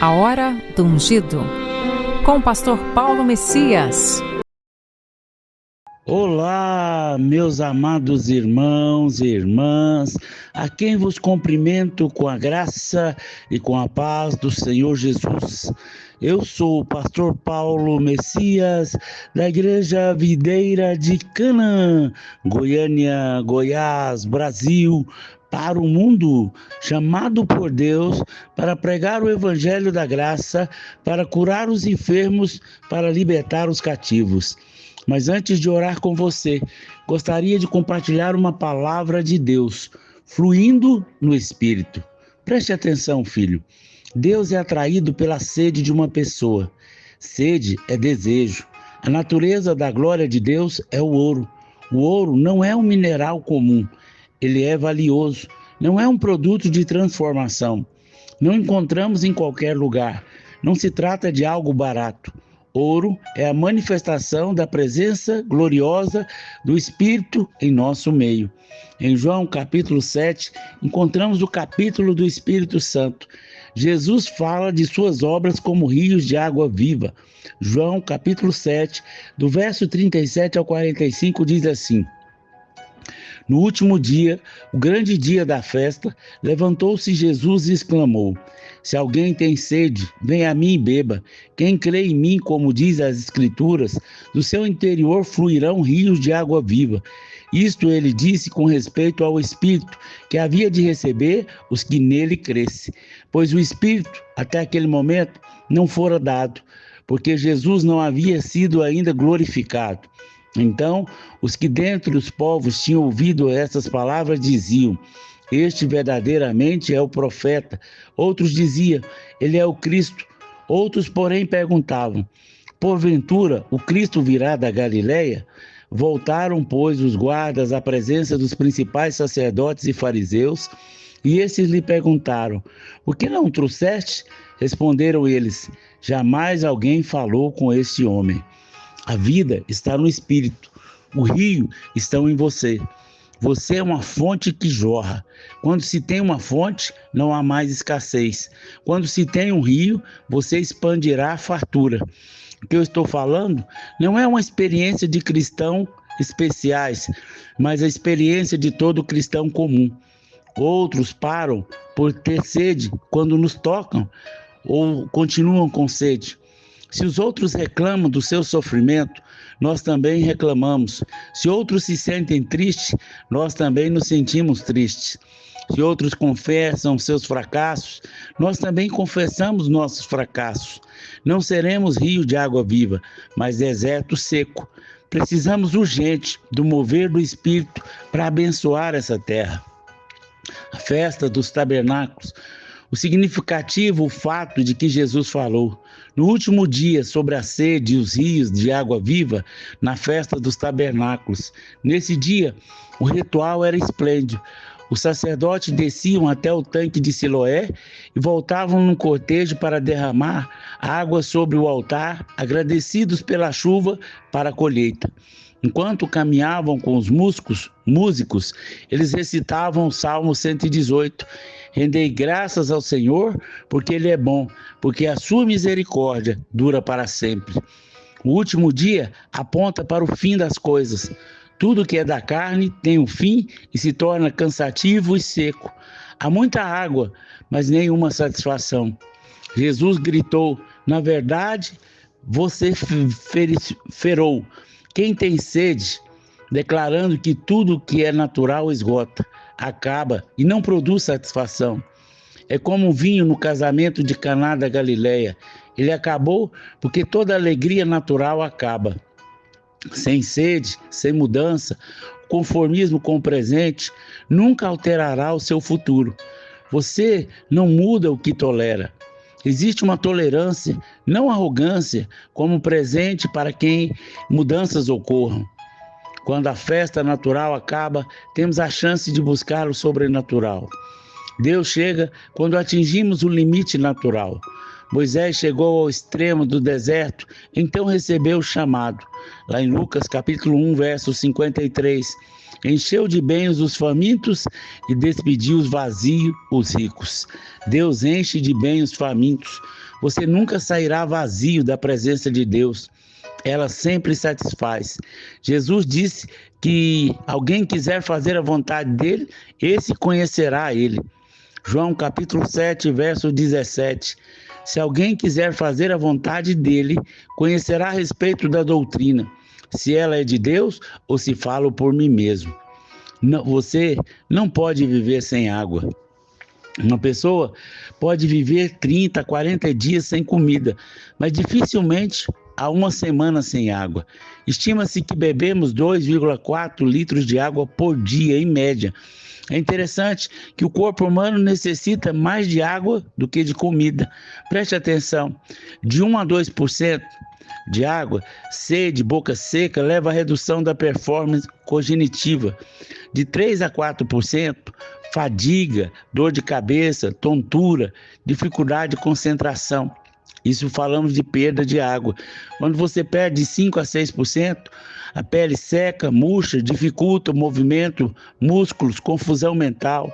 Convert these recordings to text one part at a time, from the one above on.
A Hora do Ungido, com o pastor Paulo Messias. Olá, meus amados irmãos e irmãs, a quem vos cumprimento com a graça e com a paz do Senhor Jesus. Eu sou o pastor Paulo Messias, da Igreja Videira de Canaã, Goiânia, Goiás, Brasil, para o mundo, chamado por Deus para pregar o Evangelho da Graça, para curar os enfermos, para libertar os cativos. Mas antes de orar com você, gostaria de compartilhar uma palavra de Deus, fluindo no Espírito. Preste atenção, filho. Deus é atraído pela sede de uma pessoa. Sede é desejo. A natureza da glória de Deus é o ouro. O ouro não é um mineral comum. Ele é valioso. Não é um produto de transformação. Não encontramos em qualquer lugar. Não se trata de algo barato. Ouro é a manifestação da presença gloriosa do Espírito em nosso meio. Em João capítulo 7, encontramos o capítulo do Espírito Santo. Jesus fala de suas obras como rios de água viva. João capítulo 7, do verso 37 ao 45, diz assim: No último dia, o grande dia da festa, levantou-se Jesus e exclamou: Se alguém tem sede, venha a mim e beba. Quem crê em mim, como diz as Escrituras, do seu interior fluirão rios de água viva. Isto ele disse com respeito ao Espírito, que havia de receber os que nele crescem. Pois o Espírito, até aquele momento, não fora dado, porque Jesus não havia sido ainda glorificado. Então, os que dentre os povos tinham ouvido essas palavras diziam: Este verdadeiramente é o profeta. Outros diziam: Ele é o Cristo. Outros, porém, perguntavam: Porventura, o Cristo virá da Galileia? Voltaram, pois, os guardas à presença dos principais sacerdotes e fariseus, e esses lhe perguntaram: Por que não o trouxeste? Responderam eles: Jamais alguém falou com este homem. A vida está no Espírito. O rio está em você. Você é uma fonte que jorra. Quando se tem uma fonte, não há mais escassez. Quando se tem um rio, você expandirá a fartura. O que eu estou falando não é uma experiência de cristão especiais, mas a experiência de todo cristão comum. Outros param por ter sede quando nos tocam ou continuam com sede. Se os outros reclamam do seu sofrimento, nós também reclamamos. Se outros se sentem tristes, nós também nos sentimos tristes. Se outros confessam seus fracassos, nós também confessamos nossos fracassos. Não seremos rio de água viva, mas deserto seco. Precisamos urgente do mover do Espírito para abençoar essa terra. A festa dos tabernáculos. O significativo, o fato de que Jesus falou no último dia sobre a sede e os rios de água viva na festa dos tabernáculos. Nesse dia, o ritual era esplêndido. Os sacerdotes desciam até o tanque de Siloé e voltavam num cortejo para derramar água sobre o altar, agradecidos pela chuva para a colheita. Enquanto caminhavam com os músicos, eles recitavam o Salmo 118. Rendei graças ao Senhor, porque Ele é bom, porque a sua misericórdia dura para sempre. O último dia aponta para o fim das coisas. Tudo que é da carne tem um fim e se torna cansativo e seco. Há muita água, mas nenhuma satisfação. Jesus gritou: Na verdade, você ferou. Quem tem sede, declarando que tudo que é natural esgota, acaba e não produz satisfação. É como um vinho no casamento de Caná da Galileia. Ele acabou porque toda alegria natural acaba. Sem sede, sem mudança, o conformismo com o presente nunca alterará o seu futuro. Você não muda o que tolera. Existe uma tolerância, não arrogância, como presente para quem mudanças ocorram. Quando a festa natural acaba, temos a chance de buscar o sobrenatural. Deus chega quando atingimos o limite natural. Moisés chegou ao extremo do deserto, então recebeu o chamado. Lá em Lucas capítulo 1, verso 53, encheu de bens os famintos e despediu os vazios, os ricos. Deus enche de bem os famintos. Você nunca sairá vazio da presença de Deus. Ela sempre satisfaz. Jesus disse que alguém quiser fazer a vontade dele, esse conhecerá ele. João capítulo 7, verso 17. Se alguém quiser fazer a vontade dele, conhecerá a respeito da doutrina, se ela é de Deus ou se falo por mim mesmo. Você não pode viver sem água. Uma pessoa pode viver 30, 40 dias sem comida, mas dificilmente há uma semana sem água. Estima-se que bebemos 2,4 litros de água por dia, em média. É interessante que o corpo humano necessita mais de água do que de comida. Preste atenção, de 1 a 2% de água, sede, boca seca, leva à redução da performance cognitiva. De 3 a 4%, fadiga, dor de cabeça, tontura, dificuldade de concentração. Isso falamos de perda de água. Quando você perde de 5 a 6%, a pele seca, murcha, dificulta o movimento, músculos, confusão mental.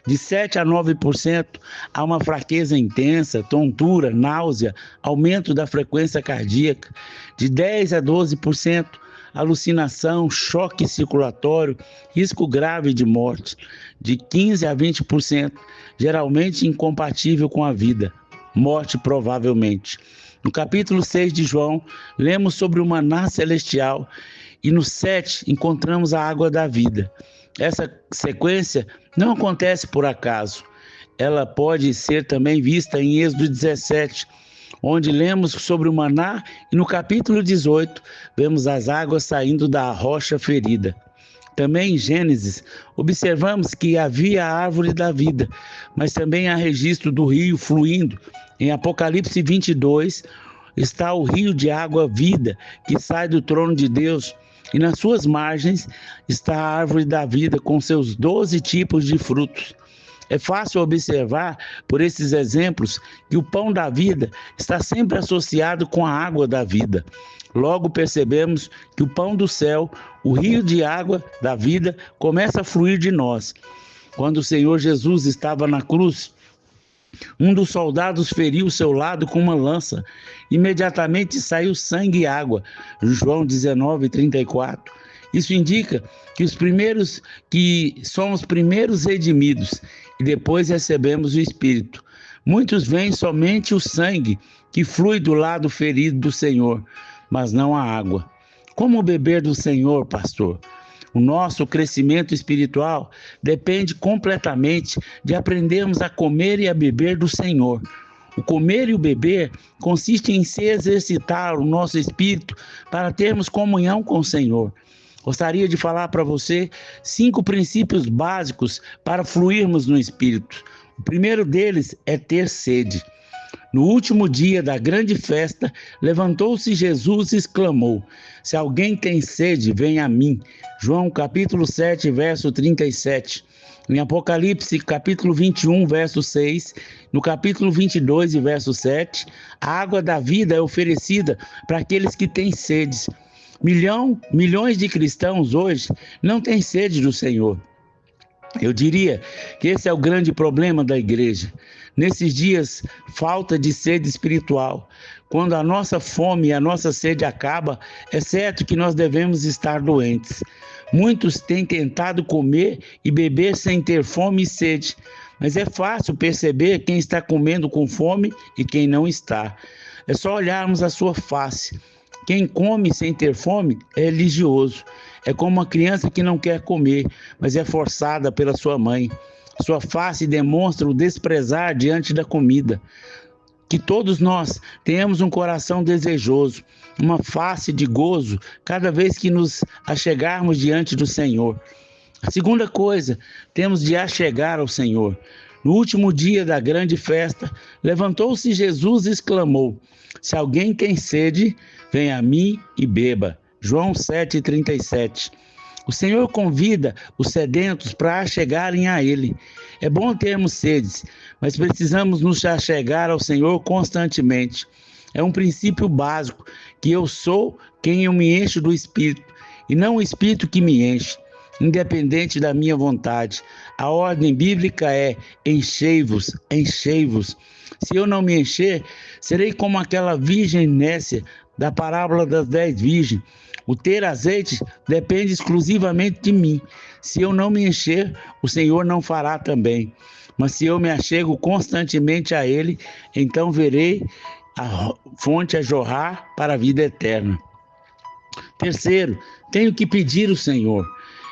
De 7 a 9%, há uma fraqueza intensa, tontura, náusea, aumento da frequência cardíaca. De 10 a 12%, alucinação, choque circulatório, risco grave de morte. De 15 a 20%, geralmente incompatível com a vida. Morte provavelmente. No capítulo 6 de João, lemos sobre o maná celestial e no 7 encontramos a água da vida. Essa sequência não acontece por acaso. Ela pode ser também vista em Êxodo 17, onde lemos sobre o maná, e no capítulo 18 vemos as águas saindo da rocha ferida. Também em Gênesis, observamos que havia a árvore da vida, mas também há registro do rio fluindo. Em Apocalipse 22, está o rio de água vida, que sai do trono de Deus, e nas suas margens está a árvore da vida com seus 12 tipos de frutos. É fácil observar, por esses exemplos, que o pão da vida está sempre associado com a água da vida. Logo percebemos que o pão do céu, o rio de água da vida, começa a fluir de nós. Quando o Senhor Jesus estava na cruz, um dos soldados feriu seu lado com uma lança. Imediatamente saiu sangue e água. João 19, 34. Isso indica que somos primeiros redimidos e depois recebemos o Espírito. Muitos veem somente o sangue que flui do lado ferido do Senhor, mas não a água. Como beber do Senhor, pastor? O nosso crescimento espiritual depende completamente de aprendermos a comer e a beber do Senhor. O comer e o beber consiste em se exercitar o nosso espírito para termos comunhão com o Senhor. Gostaria de falar para você 5 princípios básicos para fluirmos no Espírito. O primeiro deles é ter sede. No último dia da grande festa, levantou-se Jesus e exclamou: se alguém tem sede, venha a mim. João capítulo 7, verso 37. Em Apocalipse capítulo 21, verso 6, no capítulo 22 e verso 7, a água da vida é oferecida para aqueles que têm sedes. Milhões de cristãos hoje não têm sede do Senhor. Eu diria que esse é o grande problema da igreja. Nesses dias, falta de sede espiritual. Quando a nossa fome e a nossa sede acaba, é certo que nós devemos estar doentes. Muitos têm tentado comer e beber sem ter fome e sede, mas é fácil perceber quem está comendo com fome e quem não está. É só olharmos a sua face. Quem come sem ter fome é religioso. É como uma criança que não quer comer, mas é forçada pela sua mãe. Sua face demonstra o desprezar diante da comida. Que todos nós tenhamos um coração desejoso, uma face de gozo cada vez que nos achegarmos diante do Senhor. A segunda coisa, temos de achegar ao Senhor. No último dia da grande festa, levantou-se Jesus e exclamou: se alguém tem sede, venha a mim e beba. João 7,37. O Senhor convida os sedentos para chegarem a Ele. É bom termos sedes, mas precisamos nos achegar ao Senhor constantemente. É um princípio básico, que eu sou quem eu me encho do Espírito, e não o Espírito que me enche, independente da minha vontade. A ordem bíblica é: enchei-vos, enchei-vos. Se eu não me encher, serei como aquela virgem nécia da parábola das 10 virgens. O ter azeite depende exclusivamente de mim. Se eu não me encher, o Senhor não fará também. Mas se eu me achego constantemente a Ele, então verei a fonte a jorrar para a vida eterna. Terceiro, tenho que pedir ao Senhor.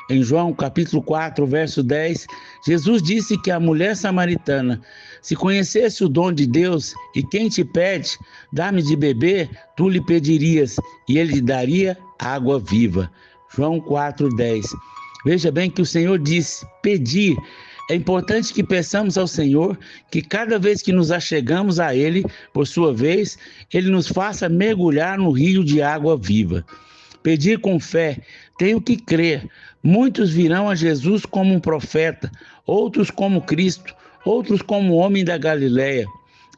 Em João capítulo 4, verso 10, Jesus disse que a mulher samaritana, se conhecesse o dom de Deus e quem te pede, dá-me de beber, tu lhe pedirias e ele lhe daria água viva. João 4, 10. Veja bem que o Senhor disse: pedir. É importante que peçamos ao Senhor que cada vez que nos achegamos a Ele, por sua vez, Ele nos faça mergulhar no rio de água viva. Pedir com fé, tenho que crer. Muitos virão a Jesus como um profeta, outros como Cristo, outros como homem da Galileia.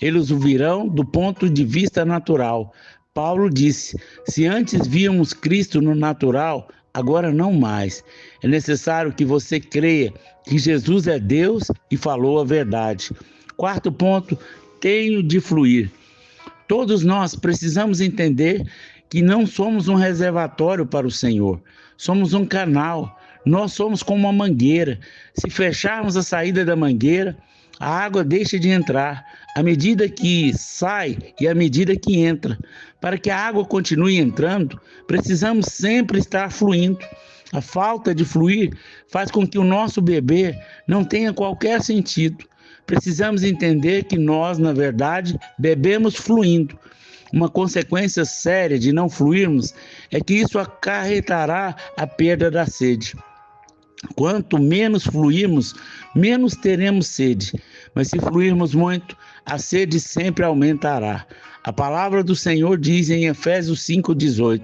Eles o virão do ponto de vista natural. Paulo disse: se antes víamos Cristo no natural, agora não mais. É necessário que você creia que Jesus é Deus e falou a verdade. Quarto ponto, tenho de fluir. Todos nós precisamos entender que não somos um reservatório para o Senhor, somos um canal. Nós somos como uma mangueira. Se fecharmos a saída da mangueira, a água deixa de entrar, à medida que sai e à medida que entra. Para que a água continue entrando, precisamos sempre estar fluindo. A falta de fluir faz com que o nosso beber não tenha qualquer sentido. Precisamos entender que nós, na verdade, bebemos fluindo. Uma consequência séria de não fluirmos é que isso acarretará a perda da sede. Quanto menos fluirmos, menos teremos sede. Mas se fluirmos muito, a sede sempre aumentará. A palavra do Senhor diz em Efésios 5,18: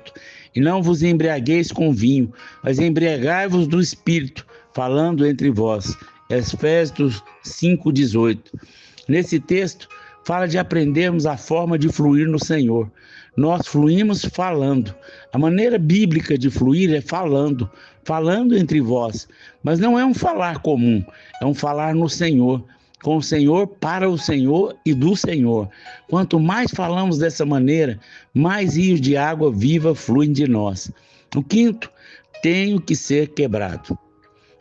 e não vos embriagueis com vinho, mas embriagai-vos do Espírito, falando entre vós. Efésios 5,18. Nesse texto, fala de aprendermos a forma de fluir no Senhor. Nós fluímos falando. A maneira bíblica de fluir é falando entre vós. Mas não é um falar comum, é um falar no Senhor, com o Senhor, para o Senhor e do Senhor. Quanto mais falamos dessa maneira, mais rios de água viva fluem de nós. O quinto, tenho que ser quebrado.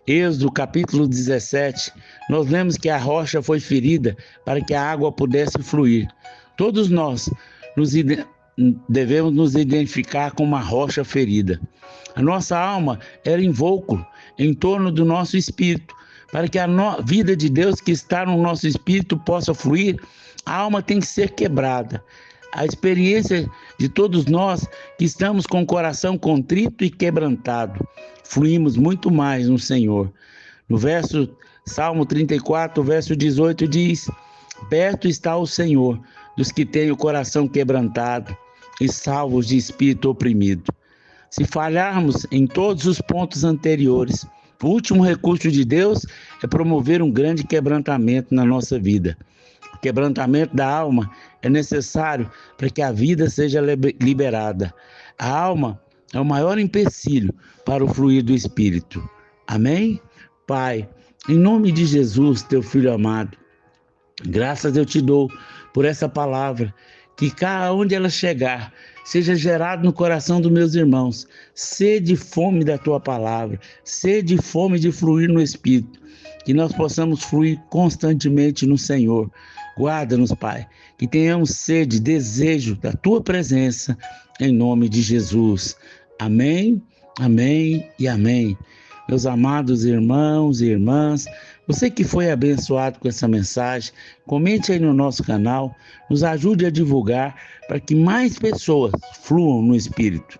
Êxodo capítulo 17, nós lemos que a rocha foi ferida para que a água pudesse fluir. Todos nós devemos nos identificar com uma rocha ferida. A nossa alma era invólucro em torno do nosso espírito. Para que a vida de Deus que está no nosso espírito possa fluir, a alma tem que ser quebrada. A experiência de todos nós que estamos com o coração contrito e quebrantado, fluímos muito mais no Senhor. No Salmo 34, verso 18 diz: perto está o Senhor dos que têm o coração quebrantado e salvos de espírito oprimido. Se falharmos em todos os pontos anteriores, o último recurso de Deus é promover um grande quebrantamento na nossa vida. O quebrantamento da alma é necessário para que a vida seja liberada. A alma é o maior empecilho para o fluir do Espírito. Amém? Pai, em nome de Jesus, teu Filho amado, graças eu te dou por essa palavra, que onde ela chegar, seja gerado no coração dos meus irmãos sede e fome da tua palavra, sede e fome de fluir no Espírito, que nós possamos fluir constantemente no Senhor. Guarda-nos, Pai, que tenhamos sede, desejo da tua presença, em nome de Jesus. Amém, amém e amém. Meus amados irmãos e irmãs, você que foi abençoado com essa mensagem, comente aí no nosso canal, nos ajude a divulgar para que mais pessoas fluam no Espírito.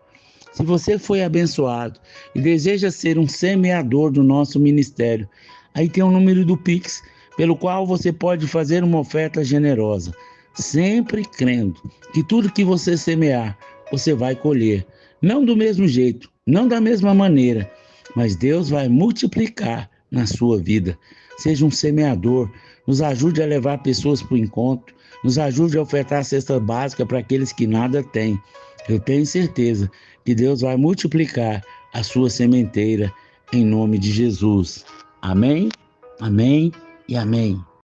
Se você foi abençoado e deseja ser um semeador do nosso ministério, aí tem o número do Pix, pelo qual você pode fazer uma oferta generosa, sempre crendo que tudo que você semear, você vai colher. Não do mesmo jeito, não da mesma maneira, mas Deus vai multiplicar na sua vida. Seja um semeador, nos ajude a levar pessoas para o encontro, nos ajude a ofertar a cesta básica para aqueles que nada têm. Eu tenho certeza que Deus vai multiplicar a sua sementeira em nome de Jesus. Amém, amém e amém.